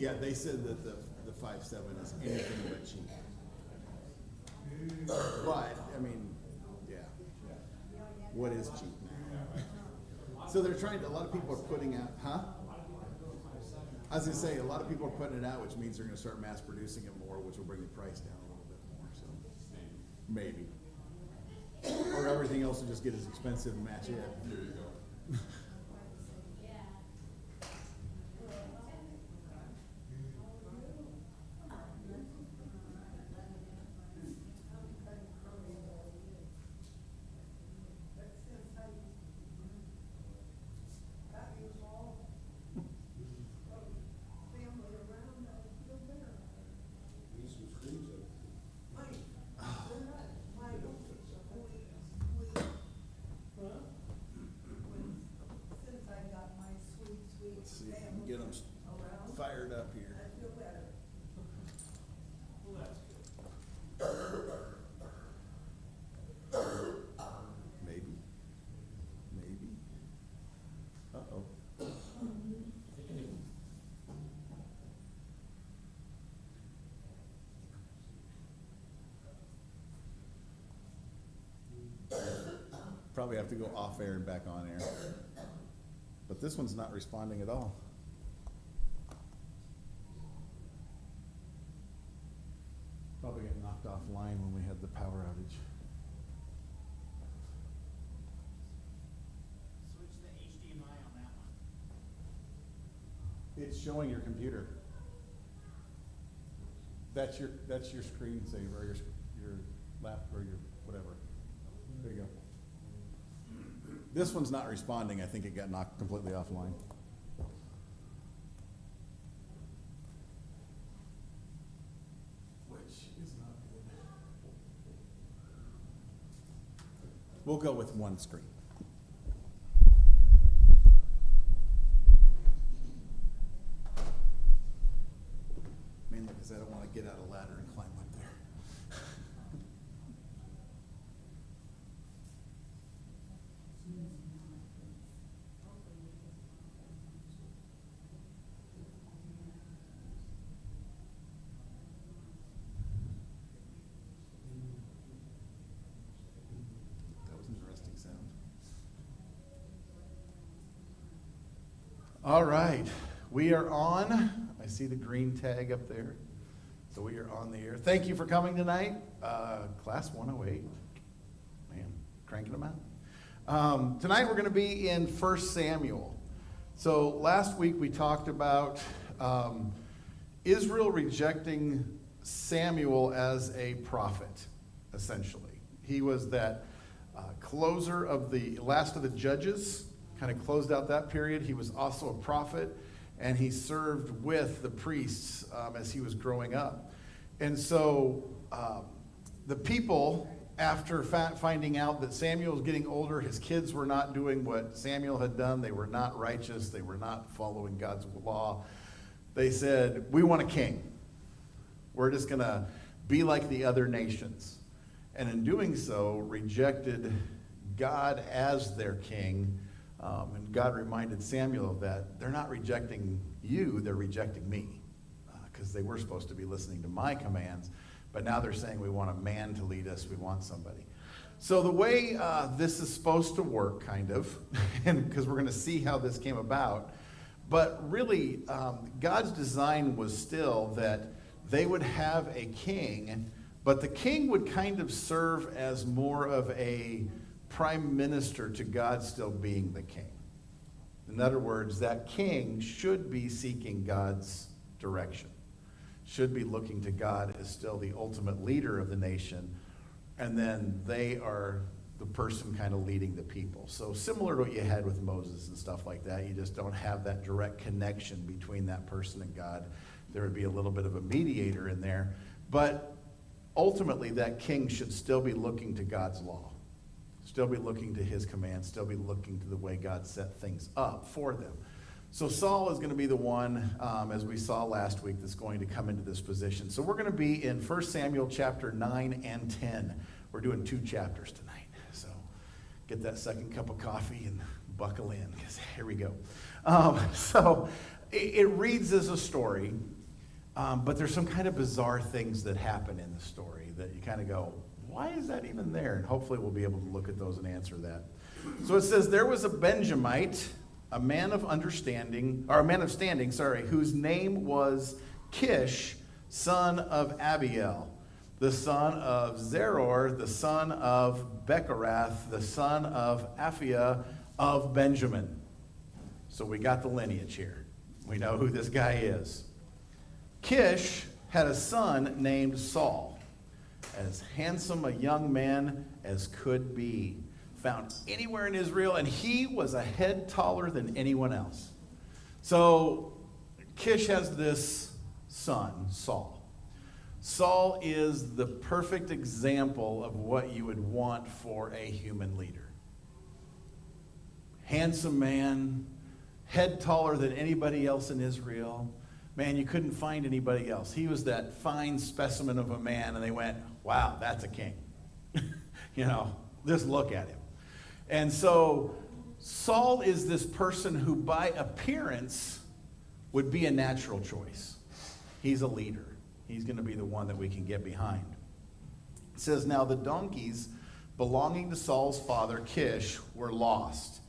Yeah, they said that the 5.7 is anything but cheap. But, I mean, yeah. What is cheap now? So they're trying to, a lot of people are putting out, huh? I was gonna say, a lot of people are putting it out, which means they're gonna start mass producing it more, which will bring the price down a little bit more, so. Maybe. Or everything else will just get as expensive and match it. There you go. Let's see if we can get them fired up here. Maybe. Maybe. Uh-oh. Probably have to go off air and back on air. But this one's not responding at all. Probably got knocked offline when we had the power outage. Switch the HDMI on that one. It's showing your computer. That's your screensaver, or your lap, or your whatever. There you go. This one's not responding. I think it got knocked completely offline. Which is not good. We'll go with one screen. Mainly because I don't want to get out a ladder and climb up there. That was an interesting sound. All right, we are on. I see the green tag up there. So we are on the air. Thank you for coming tonight. Class 108. Man, cranking them out. Tonight we're going to be in 1 Samuel. So last week we talked about Israel rejecting Samuel as a prophet, essentially. He was that closer of the last of the judges, kind of closed out that period. He was also a prophet, and he served with the priests as he was growing up. And so the people, after finding out that Samuel was getting older, his kids were not doing what Samuel had done. They were not righteous. They were not following God's law. They said, we want a king. We're just going to be like the other nations. And in doing so, rejected God as their king. And God reminded Samuel of that. They're not rejecting you, they're rejecting me. Because they were supposed to be listening to my commands. But now they're saying we want a man to lead us. We want somebody. So the way this is supposed to work, kind of, and because we're going to see how this came about, but really God's design was still that they would have a king, but the king would kind of serve as more of a prime minister to God still being the king. In other words, that king should be seeking God's direction, should be looking to God as still the ultimate leader of the nation, and then they are the person kind of leading the people. So similar to what you had with Moses and stuff like that, you just don't have that direct connection between that person and God. There would be a little bit of a mediator in there, but ultimately that king should still be looking to God's law, still be looking to his commands, still be looking to the way God set things up for them. So Saul is going to be the one, as we saw last week, that's going to come into this position. So we're going to be in 1 Samuel chapter 9 and 10. We're doing 2 chapters tonight. So get that second cup of coffee and buckle in, because here we go. it reads as a story, but there's some kind of bizarre things that happen in the story that you kind of go, why is that even there? And hopefully we'll be able to look at those and answer that. So it says, there was a Benjamite, a man of standing, whose name was Kish, son of Abiel, the son of Zeror, the son of Bechorath, the son of Aphiah of Benjamin. So we got the lineage here. We know who this guy is. Kish had a son named Saul, as handsome a young man as could be, found anywhere in Israel, and he was a head taller than anyone else. So Kish has this son, Saul. Saul is the perfect example of what you would want for a human leader. Handsome man, head taller than anybody else in Israel. Man, you couldn't find anybody else. He was that fine specimen of a man, and they went, wow, that's a king. Just look at him. And so Saul is this person who by appearance would be a natural choice. He's a leader. He's going to be the one that we can get behind. It says, now the donkeys belonging to Saul's father Kish were lost.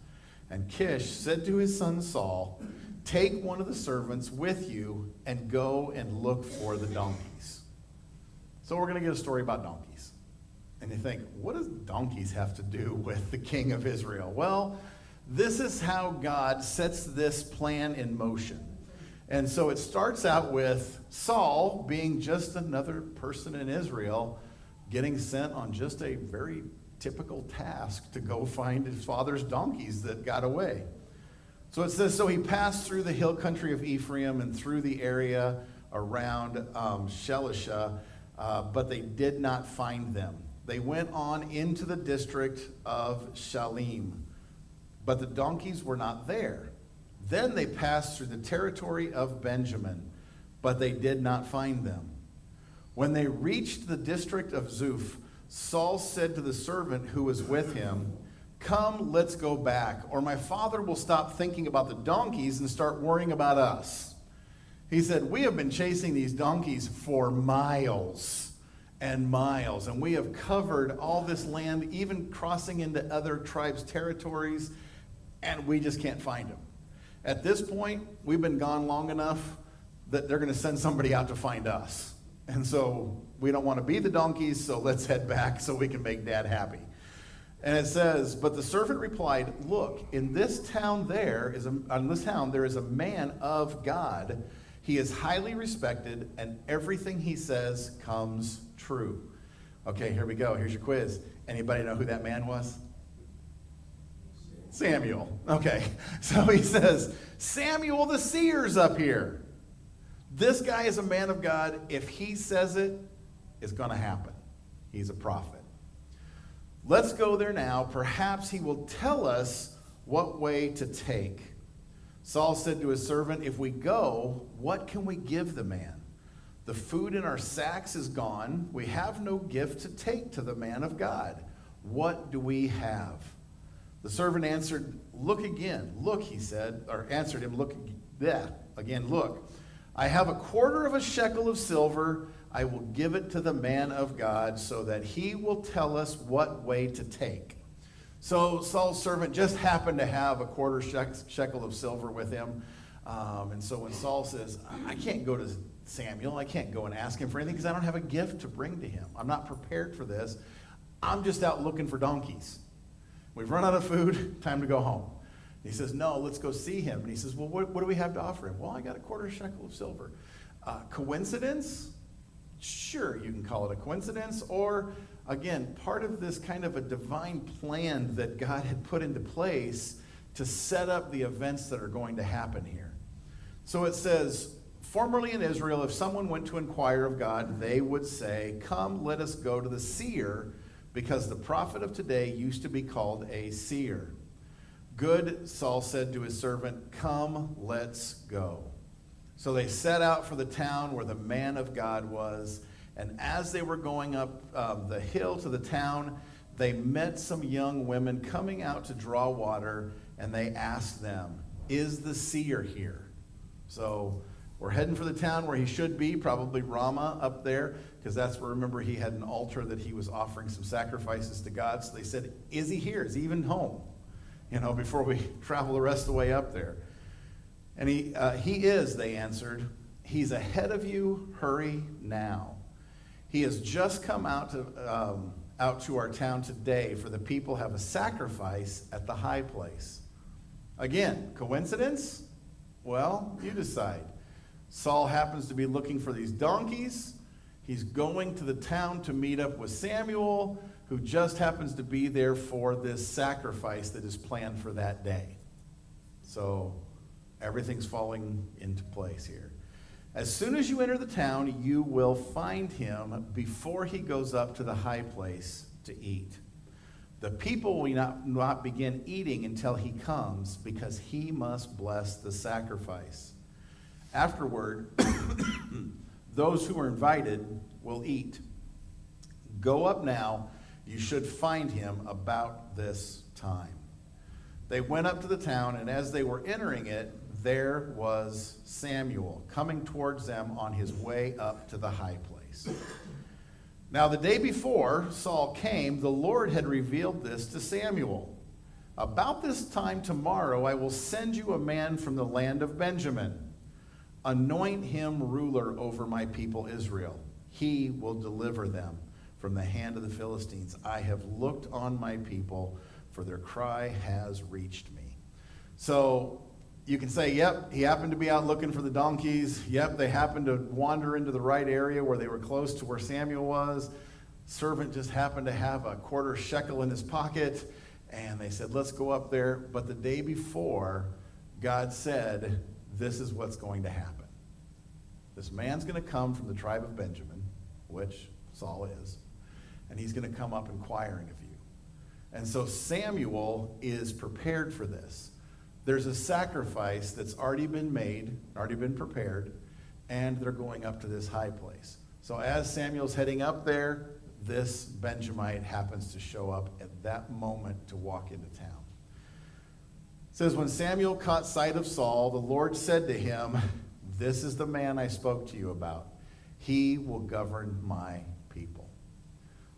And Kish said to his son Saul, take one of the servants with you and go and look for the donkeys. So we're going to get a story about donkeys. And you think, what does donkeys have to do with the king of Israel? Well, this is how God sets this plan in motion. And so it starts out with Saul being just another person in Israel, getting sent on just a very typical task to go find his father's donkeys that got away. So it says, so he passed through the hill country of Ephraim and through the area around Shelisha, but they did not find them. They went on into the district of Shalim, but the donkeys were not there. Then they passed through the territory of Benjamin, but they did not find them. When they reached the district of Zuph, Saul said to the servant who was with him, come, let's go back, or my father will stop thinking about the donkeys and start worrying about us. He said, we have been chasing these donkeys for miles and miles, and we have covered all this land, even crossing into other tribes' territories, and we just can't find them. At this point, we've been gone long enough that they're going to send somebody out to find us. And so we don't want to be the donkeys, so let's head back so we can make Dad happy. And it says, but the servant replied, look, in this town there is a man of God. He is highly respected, and everything he says comes true. Okay, here we go. Here's your quiz. Anybody know who that man was? Samuel. Okay, so he says, Samuel the seer's up here. This guy is a man of God. If he says it, it's going to happen. He's a prophet. Let's go there now. Perhaps he will tell us what way to take. Saul said to his servant, if we go, what can we give the man? The food in our sacks is gone. We have no gift to take to the man of God. What do we have? The servant answered, look again. Look, he said, or answered him, look again, look. I have a quarter of a shekel of silver. I will give it to the man of God so that he will tell us what way to take. So Saul's servant just happened to have a quarter shekel of silver with him. And so when Saul says, I can't go to Samuel, I can't go and ask him for anything because I don't have a gift to bring to him. I'm not prepared for this. I'm just out looking for donkeys. We've run out of food, time to go home. And he says, no, let's go see him. And he says, well, what do we have to offer him? Well, I got a quarter shekel of silver. Coincidence? Sure, you can call it a coincidence. Or, again, part of this kind of a divine plan that God had put into place to set up the events that are going to happen here. So it says, formerly in Israel, if someone went to inquire of God, they would say, come, let us go to the seer, because the prophet of today used to be called a seer. Good, Saul said to his servant, come, let's go. So they set out for the town where the man of God was, and as they were going up the hill to the town, they met some young women coming out to draw water, and they asked them, is the seer here? So we're heading for the town where he should be, probably Ramah up there, because that's where, remember, he had an altar that he was offering some sacrifices to God. So they said, is he here? Is he even home? Before we travel the rest of the way up there. And he is, they answered. He's ahead of you. Hurry now. He has just come out to our town today, for the people have a sacrifice at the high place. Again, coincidence? Well, you decide. Saul happens to be looking for these donkeys. He's going to the town to meet up with Samuel, who just happens to be there for this sacrifice that is planned for that day. So everything's falling into place here. As soon as you enter the town, you will find him before he goes up to the high place to eat. The people will not begin eating until he comes, because he must bless the sacrifice. Afterward, those who are invited will eat. Go up now. You should find him about this time. They went up to the town, and as they were entering it, there was Samuel coming towards them on his way up to the high place. Now, the day before Saul came, the Lord had revealed this to Samuel. About this time tomorrow, I will send you a man from the land of Benjamin. Anoint him ruler over my people Israel. He will deliver them from the hand of the Philistines. I have looked on my people, for their cry has reached me. So you can say, yep, he happened to be out looking for the donkeys. Yep, they happened to wander into the right area where they were close to where Samuel was. Servant just happened to have a quarter shekel in his pocket, and they said, let's go up there. But the day before, God said, this is what's going to happen. This man's going to come from the tribe of Benjamin, which Saul is, and he's going to come up inquiring of you. And so Samuel is prepared for this. There's a sacrifice that's already been made, already been prepared, and they're going up to this high place. So as Samuel's heading up there, this Benjamite happens to show up at that moment to walk into town. It says, when Samuel caught sight of Saul, the Lord said to him, this is the man I spoke to you about. He will govern my people.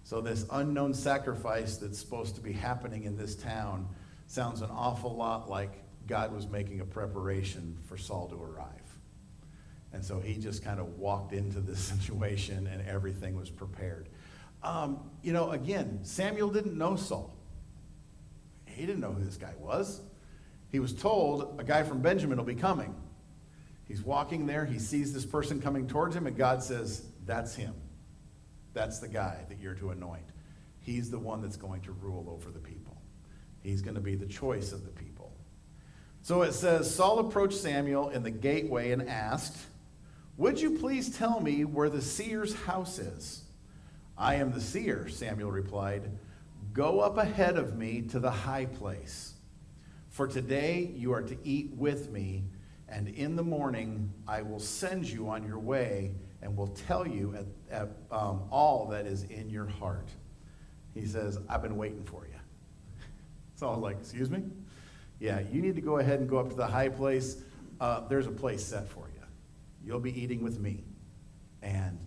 So this unknown sacrifice that's supposed to be happening in this town sounds an awful lot like God was making a preparation for Saul to arrive. And so he just kind of walked into this situation, and everything was prepared. Again, Samuel didn't know Saul. He didn't know who this guy was. He was told a guy from Benjamin will be coming. He's walking there. He sees this person coming towards him, and God says, that's him. That's the guy that you're to anoint. He's the one that's going to rule over the people. He's going to be the choice of the people. So it says, Saul approached Samuel in the gateway and asked, would you please tell me where the seer's house is? I am the seer, Samuel replied. Go up ahead of me to the high place. For today you are to eat with me, and in the morning I will send you on your way and will tell you all that is in your heart. He says, I've been waiting for you. So I was like, excuse me? Yeah, you need to go ahead and go up to the high place. There's a place set for you. You'll be eating with me. And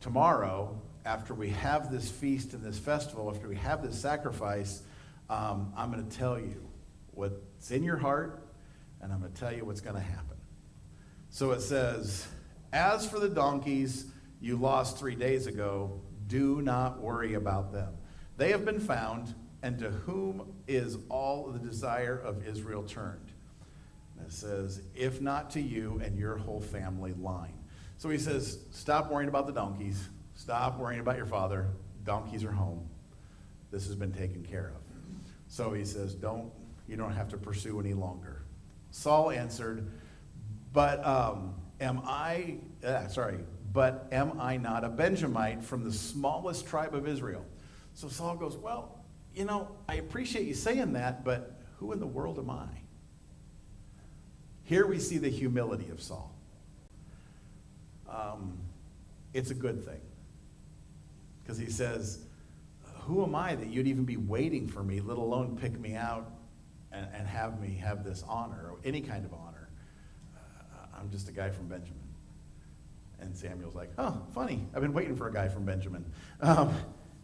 tomorrow, after we have this feast and this festival, after we have this sacrifice, I'm going to tell you what's in your heart, and I'm going to tell you what's going to happen. So it says, as for the donkeys you lost 3 days ago, do not worry about them. They have been found, and to whom is all the desire of Israel turned? And it says, if not to you and your whole family line. So he says, stop worrying about the donkeys. Stop worrying about your father. Donkeys are home. This has been taken care of. So he says, you don't have to pursue any longer. Saul answered, but am I not a Benjamite from the smallest tribe of Israel? So Saul goes, well, I appreciate you saying that, but who in the world am I? Here we see the humility of Saul. It's a good thing. Because he says, who am I that you'd even be waiting for me, let alone pick me out and have me have this honor, or any kind of honor? I'm just a guy from Benjamin. And Samuel's like, oh, funny. I've been waiting for a guy from Benjamin.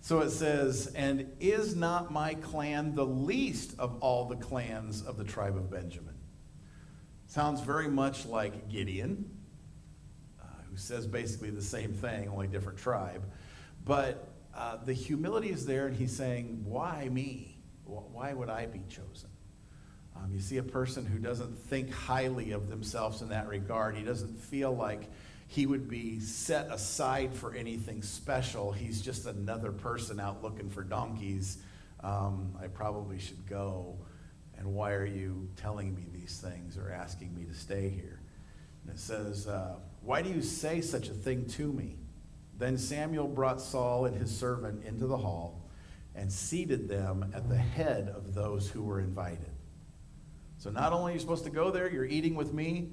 So it says, and is not my clan the least of all the clans of the tribe of Benjamin? Sounds very much like Gideon, who says basically the same thing, only different tribe. But the humility is there, and he's saying, why me? Why would I be chosen? You see a person who doesn't think highly of themselves in that regard. He doesn't feel like he would be set aside for anything special. He's just another person out looking for donkeys. I probably should go. And why are you telling me these things or asking me to stay here? And it says, why do you say such a thing to me? Then Samuel brought Saul and his servant into the hall and seated them at the head of those who were invited. So not only are you supposed to go there, you're eating with me,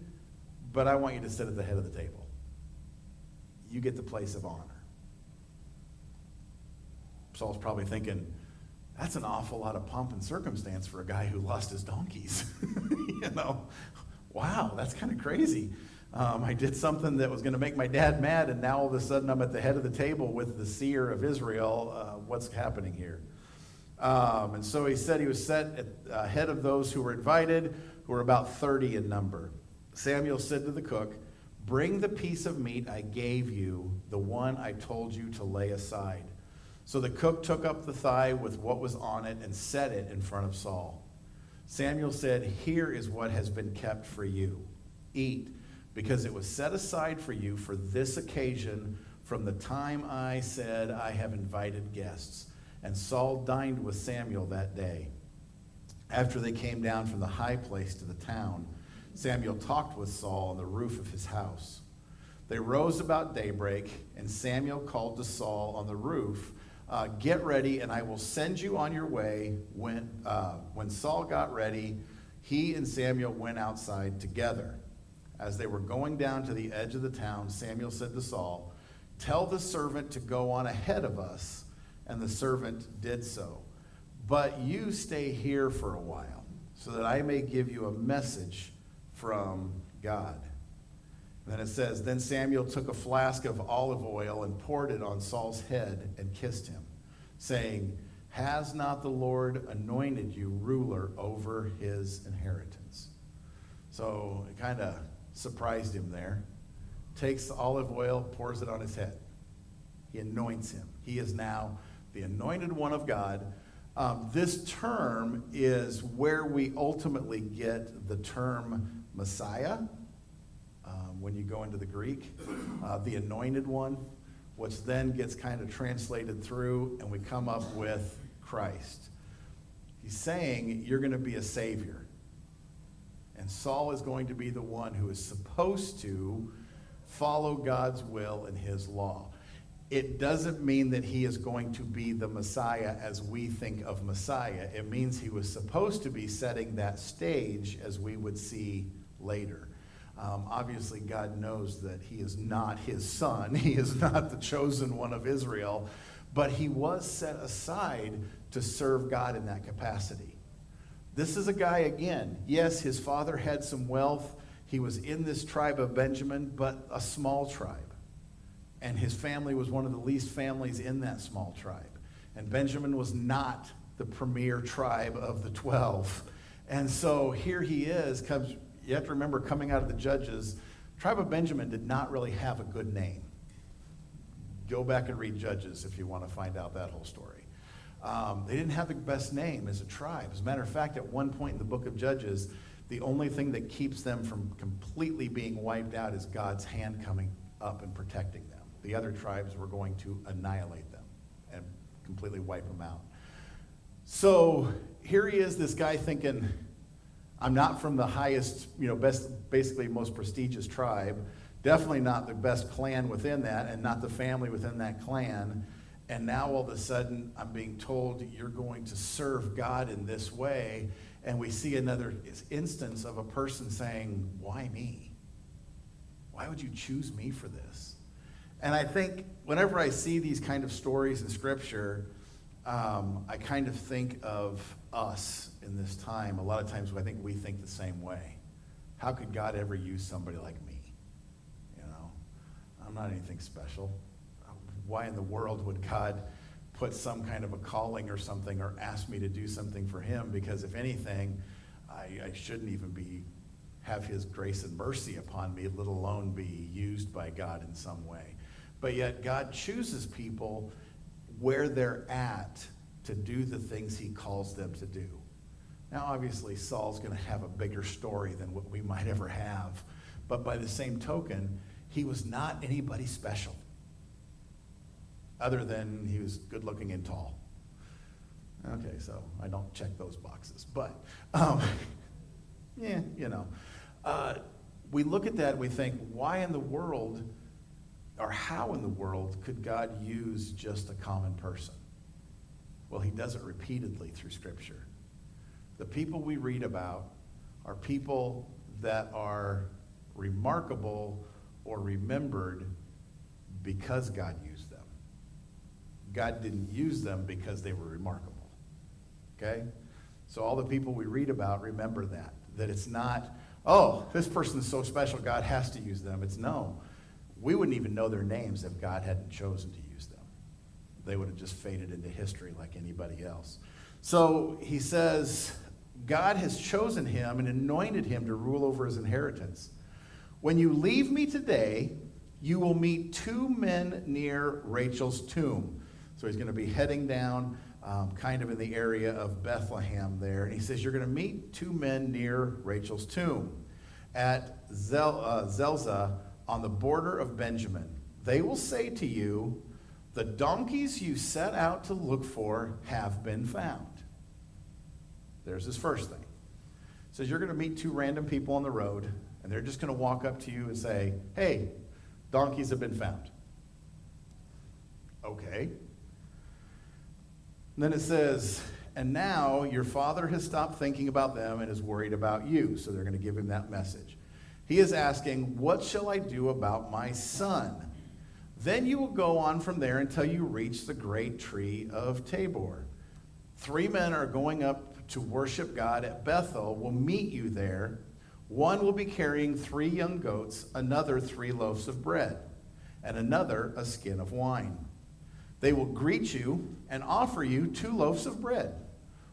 but I want you to sit at the head of the table. You get the place of honor. Saul's probably thinking, that's an awful lot of pomp and circumstance for a guy who lost his donkeys. Wow, that's kind of crazy. I did something that was going to make my dad mad, and now all of a sudden I'm at the head of the table with the seer of Israel. What's happening here? And so he said he was set at the head of those who were invited, who were about 30 in number. Samuel said to the cook, bring the piece of meat I gave you, the one I told you to lay aside. So the cook took up the thigh with what was on it and set it in front of Saul. Samuel said, here is what has been kept for you. Eat, because it was set aside for you for this occasion from the time I said I have invited guests. And Saul dined with Samuel that day. After they came down from the high place to the town, Samuel talked with Saul on the roof of his house. They rose about daybreak, and Samuel called to Saul on the roof, get ready, and I will send you on your way. When Saul got ready, he and Samuel went outside together. As they were going down to the edge of the town, Samuel said to Saul, tell the servant to go on ahead of us. And the servant did so. But you stay here for a while, so that I may give you a message from God. And then it says, then Samuel took a flask of olive oil and poured it on Saul's head and kissed him, saying, has not the Lord anointed you ruler over his inheritance? So it kind of surprised him there. Takes the olive oil, pours it on his head. He anoints him. He is now the anointed one of God. This term is where we ultimately get the term Messiah. When you go into the Greek, the anointed one, which then gets kind of translated through, and we come up with Christ. He's saying you're going to be a savior. And Saul is going to be the one who is supposed to follow God's will and his law. It doesn't mean that he is going to be the Messiah as we think of Messiah. It means he was supposed to be setting that stage as we would see later. Obviously, God knows that he is not his son. He is not the chosen one of Israel. But he was set aside to serve God in that capacity. This is a guy, again, yes, his father had some wealth. He was in this tribe of Benjamin, but a small tribe. And his family was one of the least families in that small tribe. And Benjamin was not the premier tribe of the 12. And so here he is. You have to remember, coming out of the Judges, the tribe of Benjamin did not really have a good name. Go back and read Judges if you want to find out that whole story. They didn't have the best name as a tribe. As a matter of fact, at one point in the book of Judges, the only thing that keeps them from completely being wiped out is God's hand coming up and protecting them. The other tribes were going to annihilate them and completely wipe them out. So here he is, this guy thinking, I'm not from the highest, basically most prestigious tribe, definitely not the best clan within that, and not the family within that clan. And now all of a sudden, I'm being told you're going to serve God in this way. And we see another instance of a person saying, why me? Why would you choose me for this? And I think whenever I see these kind of stories in Scripture, I kind of think of us in this time. A lot of times I think we think the same way. How could God ever use somebody like me? You know, I'm not anything special. Why in the world would God put some kind of a calling or something or ask me to do something for him? Because if anything, I shouldn't even have his grace and mercy upon me, let alone be used by God in some way. But yet God chooses people where they're at to do the things he calls them to do. Now, obviously, Saul's going to have a bigger story than what we might ever have. But by the same token, he was not anybody special, other than he was good looking and tall. Okay, so I don't check those boxes. But, yeah, you know. We look at that and we think, why in the world, or how in the world, could God use just a common person? Well, he does it repeatedly through Scripture. The people we read about are people that are remarkable or remembered because God used them. God didn't use them because they were remarkable. Okay? So all the people we read about, remember that it's not, oh, this person is so special, God has to use them. It's no. We wouldn't even know their names if God hadn't chosen to use them. They would have just faded into history like anybody else. So he says, God has chosen him and anointed him to rule over his inheritance. When you leave me today, you will meet two men near Rachel's tomb. So he's going to be heading down kind of in the area of Bethlehem there. And he says, you're going to meet two men near Rachel's tomb at Zelzah on the border of Benjamin. They will say to you, the donkeys you set out to look for have been found. There's his first thing. It says you're going to meet two random people on the road, and they're just going to walk up to you and say, hey, donkeys have been found. Okay. And then it says, and now your father has stopped thinking about them and is worried about you. So they're going to give him that message. He is asking, what shall I do about my son? Then you will go on from there until you reach the great tree of Tabor. 3 men are going up to worship God at Bethel, will meet you there. One will be carrying 3 young goats, another 3 loaves of bread, and another a skin of wine. They will greet you and offer you 2 loaves of bread,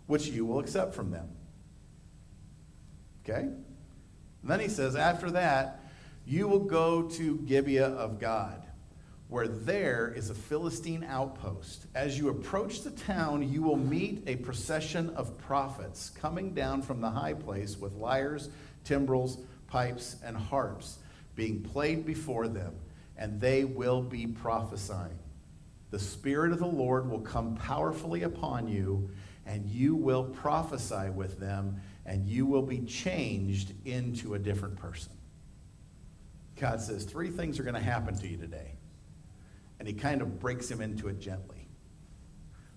which you will accept from them. Okay? And then he says, after that, you will go to Gibeah of God, where there is a Philistine outpost. As you approach the town, you will meet a procession of prophets coming down from the high place with lyres, timbrels, pipes, and harps being played before them, and they will be prophesying. The Spirit of the Lord will come powerfully upon you, and you will prophesy with them, and you will be changed into a different person. God says 3 things are going to happen to you today. And he kind of breaks him into it gently.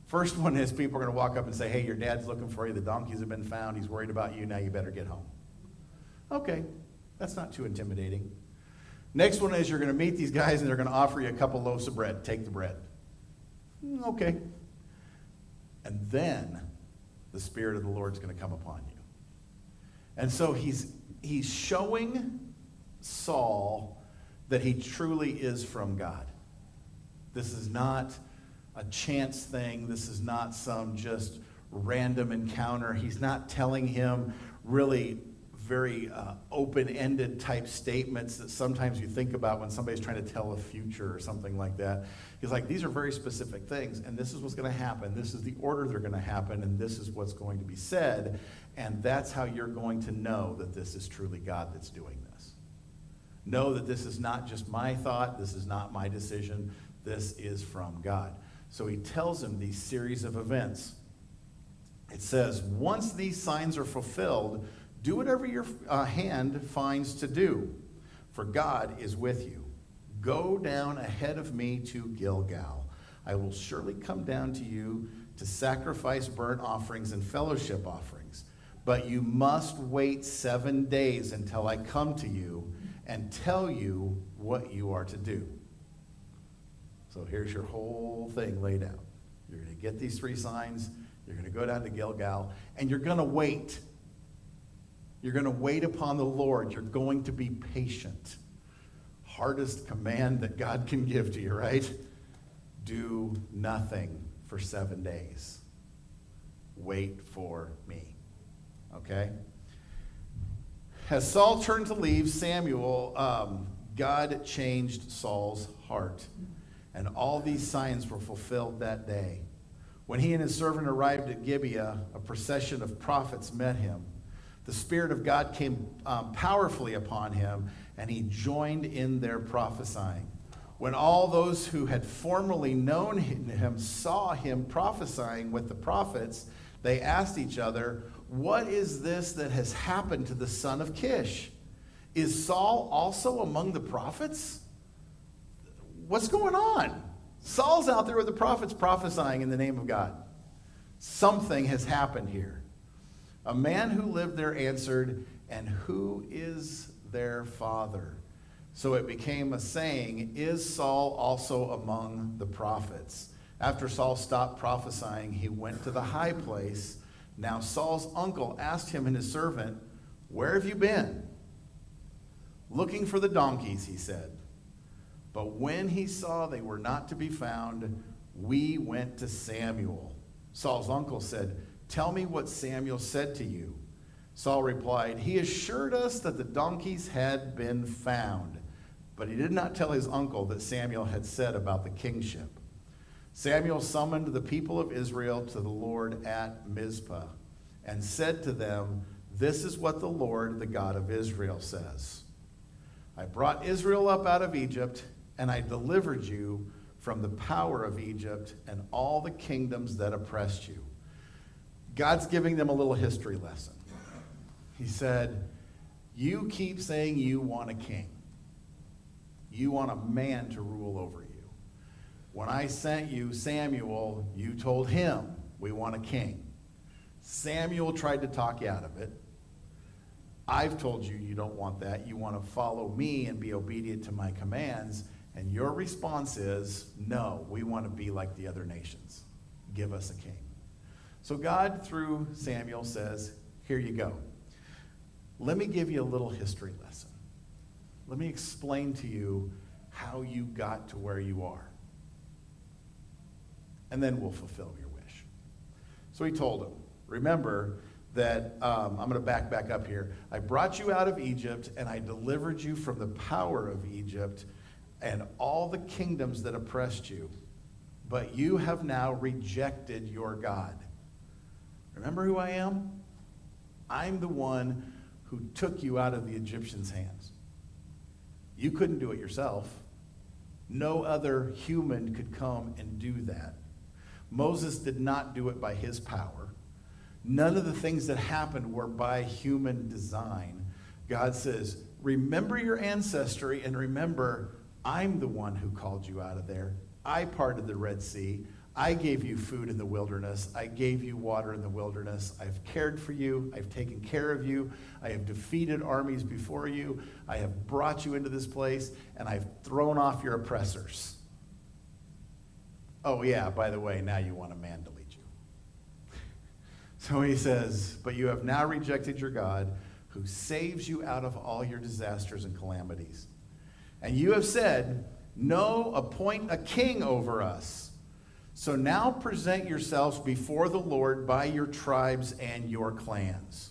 First one is people are going to walk up and say, hey, your dad's looking for you. The donkeys have been found. He's worried about you. Now you better get home. Okay, that's not too intimidating. Next one is you're going to meet these guys and they're going to offer you a couple loaves of bread. Take the bread. Okay. And then the Spirit of the Lord's going to come upon you. And so he's showing Saul that he truly is from God. This is not a chance thing. This is not some just random encounter. He's not telling him really very open-ended type statements that sometimes you think about when somebody's trying to tell a future or something like that. He's like, these are very specific things, and this is what's going to happen. This is the order they're going to happen, and this is what's going to be said, and that's how you're going to know that this is truly God that's doing this. Know that this is not just my thought. This is not my decision. This is from God. So he tells him these series of events. It says, once these signs are fulfilled, do whatever your hand finds to do, for God is with you. Go down ahead of me to Gilgal. I will surely come down to you to sacrifice burnt offerings and fellowship offerings. But you must wait 7 days until I come to you and tell you what you are to do. So here's your whole thing laid out. You're going to get these 3 signs. You're going to go down to Gilgal, and you're going to wait. You're going to wait upon the Lord. You're going to be patient. Hardest command that God can give to you, right? Do nothing for 7 days. Wait for me. Okay? As Saul turned to leave Samuel, God changed Saul's heart. And all these signs were fulfilled that day. When he and his servant arrived at Gibeah, a procession of prophets met him. The Spirit of God came powerfully upon him, and he joined in their prophesying. When all those who had formerly known him saw him prophesying with the prophets, they asked each other, "What is this that has happened to the son of Kish? Is Saul also among the prophets?" What's going on? Saul's out there with the prophets prophesying in the name of God. Something has happened here. A man who lived there answered, "And who is their father?" So it became a saying, "Is Saul also among the prophets?" After Saul stopped prophesying, he went to the high place. Now Saul's uncle asked him and his servant, "Where have you been?" "Looking for the donkeys," he said. But when he saw they were not to be found, "We went to Samuel." Saul's uncle said, "Tell me what Samuel said to you." Saul replied, "He assured us that the donkeys had been found." But he did not tell his uncle that Samuel had said about the kingship. Samuel summoned the people of Israel to the Lord at Mizpah and said to them, "This is what the Lord, the God of Israel, says. I brought Israel up out of Egypt, and I delivered you from the power of Egypt and all the kingdoms that oppressed you." God's giving them a little history lesson. He said, "You keep saying you want a king. You want a man to rule over you. When I sent you Samuel, you told him, 'We want a king.' Samuel tried to talk you out of it. I've told you you don't want that. You want to follow me and be obedient to my commands. And your response is, 'No, we want to be like the other nations. Give us a king.'" So God, through Samuel, says, "Here you go. Let me give you a little history lesson. Let me explain to you how you got to where you are. And then we'll fulfill your wish." So he told him, "Remember that," I'm going to back up here. "I brought you out of Egypt, and I delivered you from the power of Egypt and all the kingdoms that oppressed you. But you have now rejected your God. Remember who I am? I'm the one who took you out of the Egyptians' hands. You couldn't do it yourself. No other human could come and do that. Moses did not do it by his power. None of the things that happened were by human design. God says, remember your ancestry and remember, I'm the one who called you out of there. I parted the Red Sea. I gave you food in the wilderness. I gave you water in the wilderness. I've cared for you. I've taken care of you. I have defeated armies before you. I have brought you into this place, and I've thrown off your oppressors. Oh, yeah, by the way, now you want a man to lead you." So he says, "But you have now rejected your God, who saves you out of all your disasters and calamities. And you have said, 'No, appoint a king over us.' So now present yourselves before the Lord by your tribes and your clans."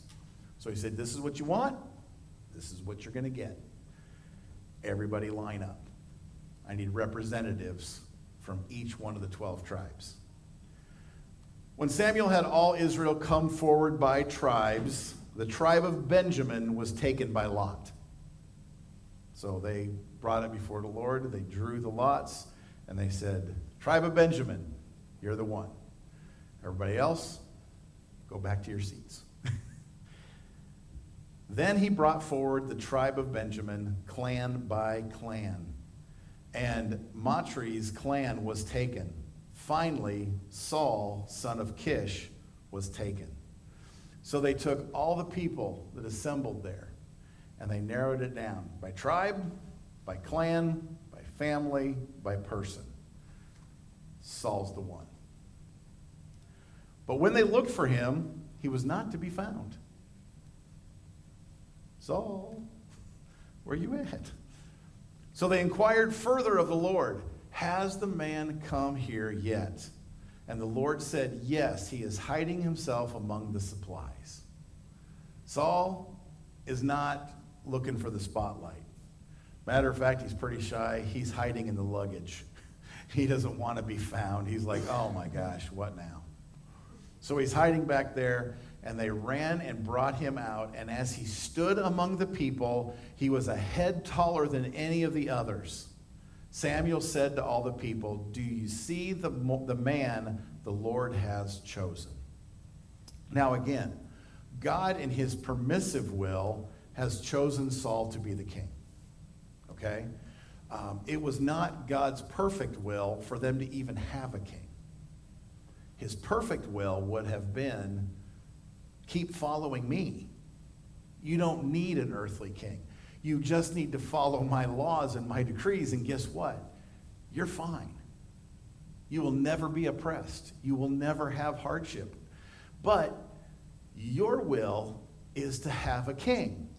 So he said, this is what you want. This is what you're going to get. Everybody line up. I need representatives from each one of the 12 tribes. When Samuel had all Israel come forward by tribes, the tribe of Benjamin was taken by lot. So they brought it before the Lord. They drew the lots, and they said, "Tribe of Benjamin, you're the one. Everybody else, go back to your seats." Then he brought forward the tribe of Benjamin, clan by clan. And Matri's clan was taken. Finally, Saul, son of Kish, was taken. So they took all the people that assembled there, and they narrowed it down by tribe, by clan, by family, by person. Saul's the one. But when they looked for him, he was not to be found. Saul, where you at? So they inquired further of the Lord, has the man come here yet? And the Lord said, yes, he is hiding himself among the supplies. Saul is not looking for the spotlight. Matter of fact, he's pretty shy. He's hiding in the luggage. He doesn't want to be found. He's like, oh my gosh, what now? So he's hiding back there, and they ran and brought him out. And as he stood among the people, he was a head taller than any of the others. Samuel said to all the people, do you see the man the Lord has chosen? Now again, God in his permissive will has chosen Saul to be the king. Okay? It was not God's perfect will for them to even have a king. His perfect will would have been, keep following me. You don't need an earthly king. You just need to follow my laws and my decrees, and guess what? You're fine. You will never be oppressed. You will never have hardship. But your will is to have a king.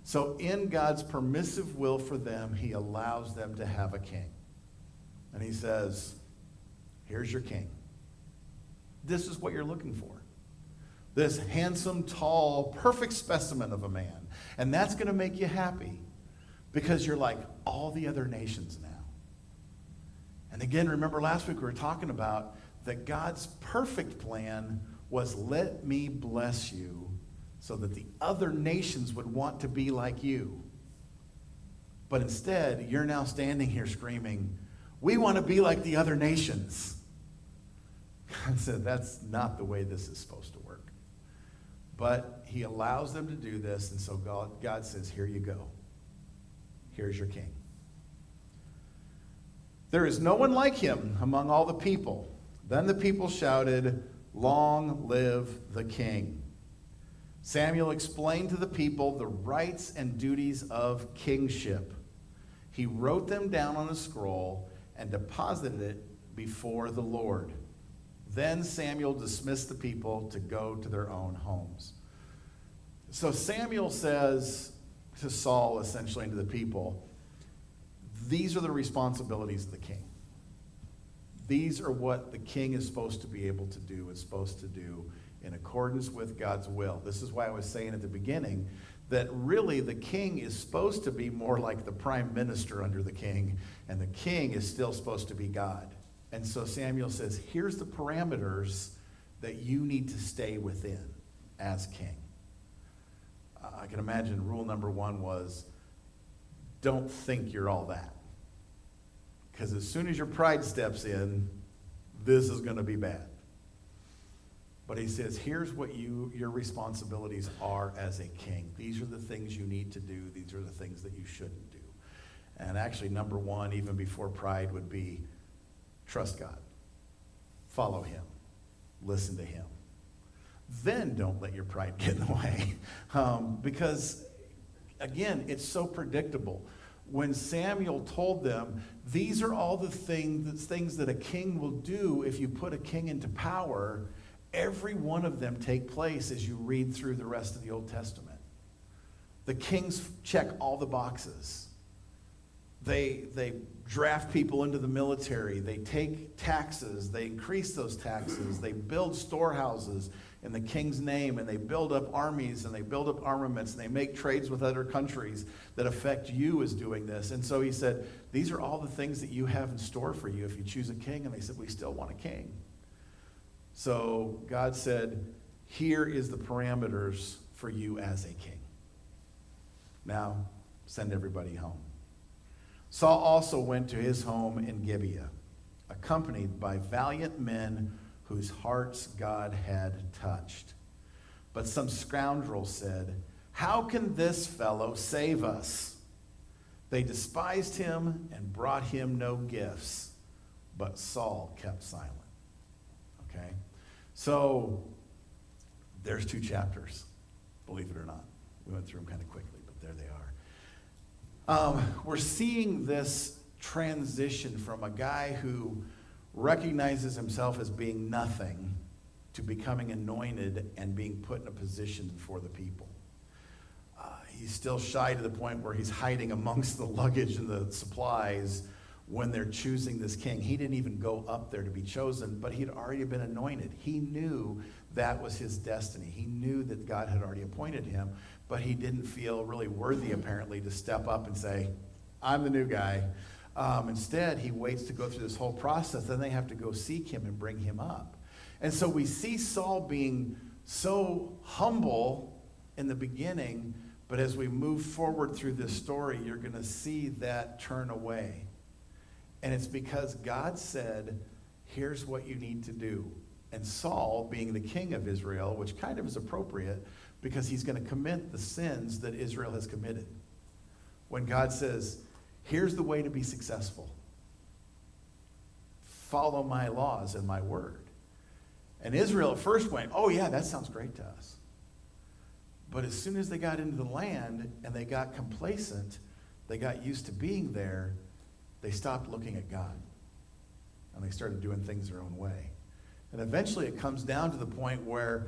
So in God's permissive will for them, he allows them to have a king. And he says, here's your king. This is what you're looking for. This handsome, tall, perfect specimen of a man. And that's going to make you happy because you're like all the other nations now. And again, remember last week we were talking about that God's perfect plan was let me bless you so that the other nations would want to be like you. But instead, you're now standing here screaming, we want to be like the other nations. God said, that's not the way this is supposed to work. But he allows them to do this, and so God says, here you go. Here's your king. There is no one like him among all the people. Then the people shouted, long live the king. Samuel explained to the people the rights and duties of kingship. He wrote them down on a scroll and deposited it before the Lord. Then Samuel dismissed the people to go to their own homes. So Samuel says to Saul, essentially, and to the people, these are the responsibilities of the king. These are what the king is supposed to be able to do, is supposed to do in accordance with God's will. This is why I was saying at the beginning that really the king is supposed to be more like the prime minister under the king, and the king is still supposed to be God. And so Samuel says, here's the parameters that you need to stay within as king. I can imagine rule number one was, don't think you're all that. Because as soon as your pride steps in, this is going to be bad. But he says, here's what your responsibilities are as a king. These are the things you need to do. These are the things that you shouldn't do. And actually, number one, even before pride, would be trust God. Follow him. Listen to him. Then don't let your pride get in the way. Because, again, it's so predictable. When Samuel told them, these are all the things that a king will do if you put a king into power, every one of them take place as you read through the rest of the Old Testament. The kings check all the boxes. They draft people into the military. They take taxes. They increase those taxes. They build storehouses in the king's name, and they build up armies, and they build up armaments, and they make trades with other countries that affect you as doing this. And so he said, these are all the things that you have in store for you if you choose a king. And they said, we still want a king. So God said, here is the parameters for you as a king. Now, send everybody home. Saul also went to his home in Gibeah, accompanied by valiant men whose hearts God had touched. But some scoundrels said, how can this fellow save us? They despised him and brought him no gifts, but Saul kept silent. Okay? So, there's 2 chapters, believe it or not. We went through them kind of quickly, but there they are. We're seeing this transition from a guy who recognizes himself as being nothing to becoming anointed and being put in a position before the people. he's still shy to the point where he's hiding amongst the luggage and the supplies when they're choosing this king. He didn't even go up there to be chosen, but he'd already been anointed. He knew that was his destiny. He knew that God had already appointed him, but he didn't feel really worthy, apparently, to step up and say, I'm the new guy. Instead, he waits to go through this whole process. Then they have to go seek him and bring him up. And so we see Saul being so humble in the beginning, but as we move forward through this story, you're going to see that turn away. And it's because God said, here's what you need to do. And Saul, being the king of Israel, which kind of is appropriate, because he's going to commit the sins that Israel has committed. When God says, here's the way to be successful. Follow my laws and my word. And Israel at first went, oh yeah, that sounds great to us. But as soon as they got into the land and they got complacent, they got used to being there, they stopped looking at God. And they started doing things their own way. And eventually it comes down to the point where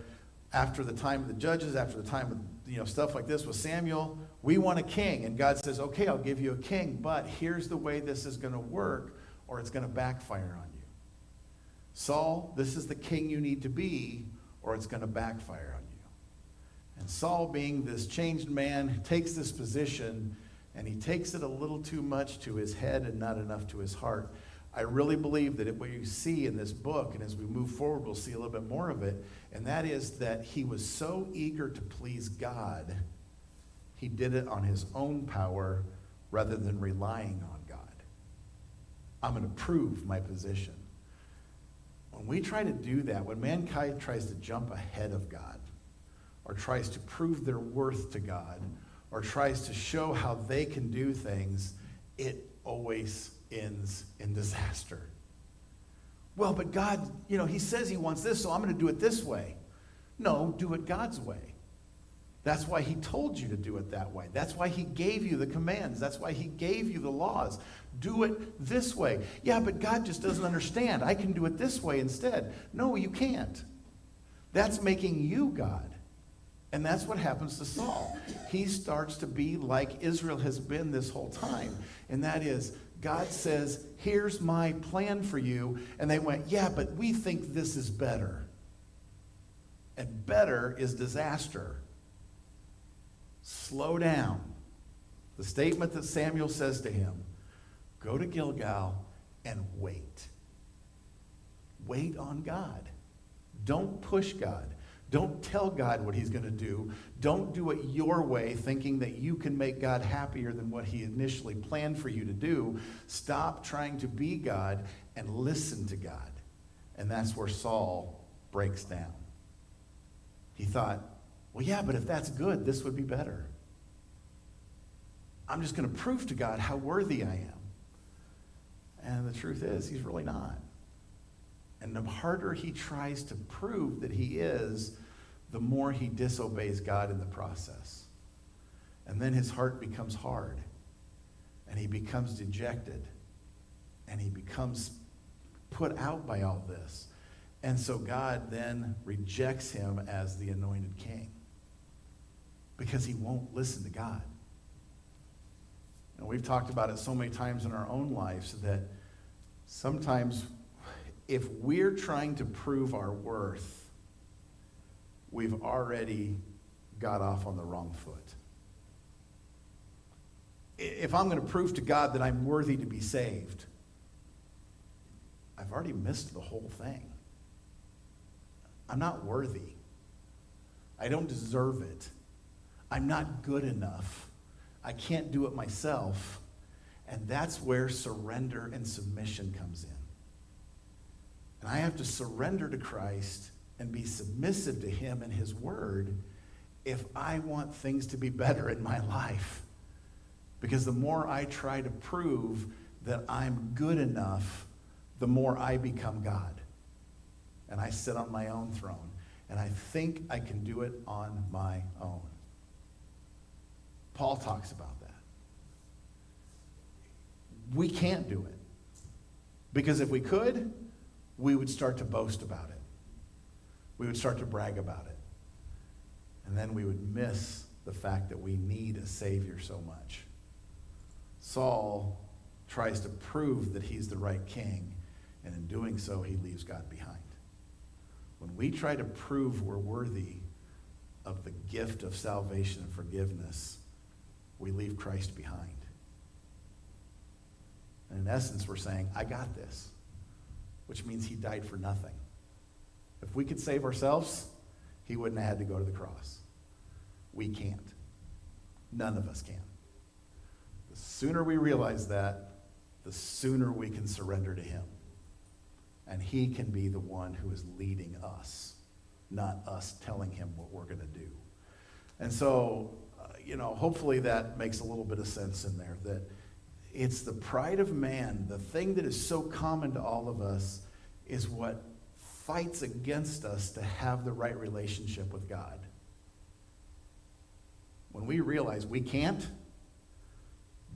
after the time of the judges, after the time of stuff like this with Samuel, we want a king. And God says, okay, I'll give you a king, but here's the way this is going to work, or it's going to backfire on you. Saul, this is the king you need to be, or it's going to backfire on you. And Saul, being this changed man, takes this position, and he takes it a little too much to his head and not enough to his heart. I really believe that what you see in this book, and as we move forward, we'll see a little bit more of it, and that is that he was so eager to please God, he did it on his own power rather than relying on God. I'm going to prove my position. When we try to do that, when mankind tries to jump ahead of God, or tries to prove their worth to God, or tries to show how they can do things, it always ends in disaster. Well, but God, he says he wants this, so I'm going to do it this way. No, do it God's way. That's why he told you to do it that way. That's why he gave you the commands. That's why he gave you the laws. Do it this way. Yeah, but God just doesn't understand. I can do it this way instead. No, you can't. That's making you God. And that's what happens to Saul. He starts to be like Israel has been this whole time. And that is, God says, here's my plan for you. And they went, yeah, but we think this is better. And better is disaster. Slow down. The statement that Samuel says to him, go to Gilgal and wait. Wait on God. Don't push God. Don't tell God what he's going to do. Don't do it your way, thinking that you can make God happier than what he initially planned for you to do. Stop trying to be God and listen to God. And that's where Saul breaks down. He thought, well, yeah, but if that's good, this would be better. I'm just going to prove to God how worthy I am. And the truth is, he's really not. And the harder he tries to prove that he is, the more he disobeys God in the process. And then his heart becomes hard. And he becomes dejected. And he becomes put out by all this. And so God then rejects him as the anointed king. Because he won't listen to God. And we've talked about it so many times in our own lives that sometimes if we're trying to prove our worth, we've already got off on the wrong foot. If I'm going to prove to God that I'm worthy to be saved, I've already missed the whole thing. I'm not worthy. I don't deserve it. I'm not good enough. I can't do it myself. And that's where surrender and submission comes in. And I have to surrender to Christ and be submissive to him and his word if I want things to be better in my life. Because the more I try to prove that I'm good enough, the more I become God. And I sit on my own throne. And I think I can do it on my own. Paul talks about that. We can't do it. Because if we could, we would start to boast about it. We would start to brag about it. And then we would miss the fact that we need a Savior so much. Saul tries to prove that he's the right king, and in doing so, he leaves God behind. When we try to prove we're worthy of the gift of salvation and forgiveness, we leave Christ behind. And in essence, we're saying, I got this, which means he died for nothing. If we could save ourselves, he wouldn't have had to go to the cross. We can't. None of us can. The sooner we realize that, the sooner we can surrender to him. And he can be the one who is leading us, not us telling him what we're going to do. And so, hopefully that makes a little bit of sense in there, that it's the pride of man, the thing that is so common to all of us, is what fights against us to have the right relationship with God. When we realize we can't,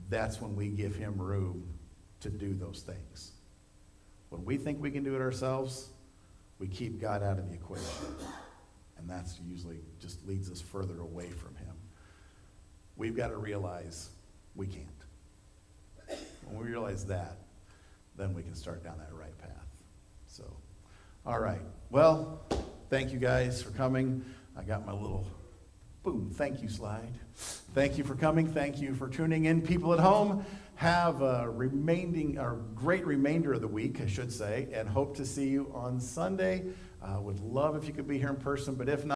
that's when we give him room to do those things. When we think we can do it ourselves, we keep God out of the equation. And that's usually just leads us further away from him. We've got to realize we can't. When we realize that, then we can start down that right path. So, all right. Well, thank you guys for coming. I got my little boom, thank you slide. Thank you for coming. Thank you for tuning in. People at home, have a great remainder of the week, I should say, and hope to see you on Sunday. Would love if you could be here in person, but if not,